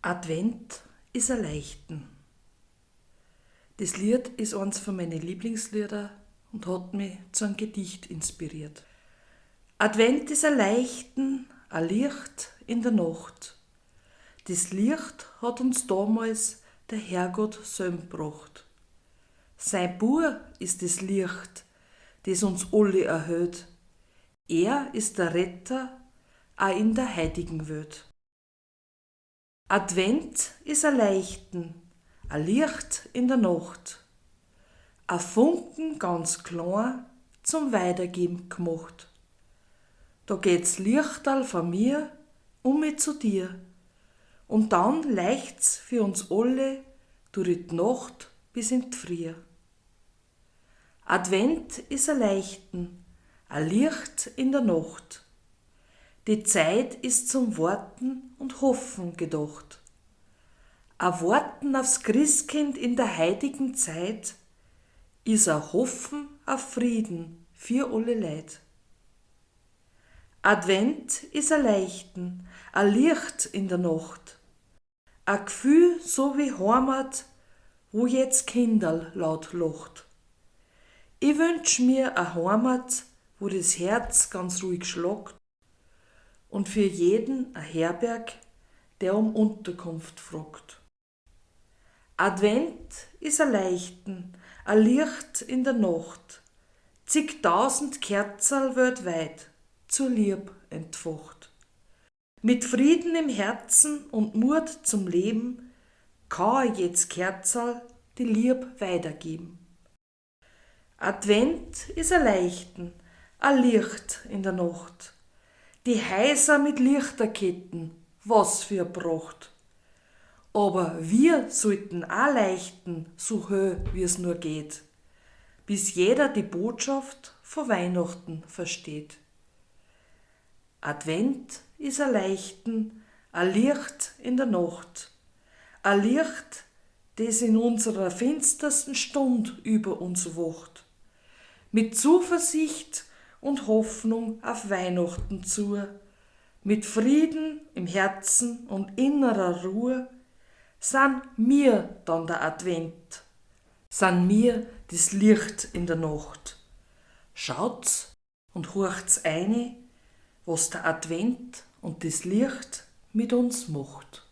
Advent ist ein Leichten. Das Lied ist eins von meinen Lieblingslieder und hat mich zu einem Gedicht inspiriert. Advent ist ein Leichten, ein Licht in der Nacht. Das Licht hat uns damals der Herrgott selber gebracht. Sein Bub ist das Licht, das uns alle erhöht. Er ist der Retter, auch in der heutigen Welt. Advent ist ein Leichten, ein Licht in der Nacht. Ein Funken ganz klein zum Weitergeben gemacht. Da geht's Lichterl von mir um mich zu dir. Und dann leicht's für uns alle durch die Nacht bis in die Früh. Advent ist ein Leichten, ein Licht in der Nacht. Die Zeit ist zum Warten und Hoffen gedacht. Ein Warten aufs Christkind in der heutigen Zeit ist ein Hoffen auf Frieden für alle Leid. Advent ist ein Leichten, ein Licht in der Nacht. Ein Gefühl so wie Heimat, wo jetzt Kinderl laut lacht. Ich wünsch mir eine Heimat, wo das Herz ganz ruhig schlagt und für jeden ein Herberg, der um Unterkunft fragt. Advent ist ein Leichten, ein Licht in der Nacht, zigtausend Kerzerl weltweit zur Lieb entfacht. Mit Frieden im Herzen und Mut zum Leben kann jetzt Kerzerl die Lieb weitergeben. Advent ist ein Leichten, ein Licht in der Nacht. Die Häuser mit Lichterketten, was für Pracht. Aber wir sollten auch leichten, so höh wie es nur geht, bis jeder die Botschaft von Weihnachten versteht. Advent ist ein Leichten, ein Licht in der Nacht. Ein Licht, das in unserer finstersten Stund über uns wacht. Mit Zuversicht und Hoffnung auf Weihnachten zu, mit Frieden im Herzen und innerer Ruhe, sind mir dann der Advent, sind mir das Licht in der Nacht. Schaut's und horcht's eine, was der Advent und das Licht mit uns macht.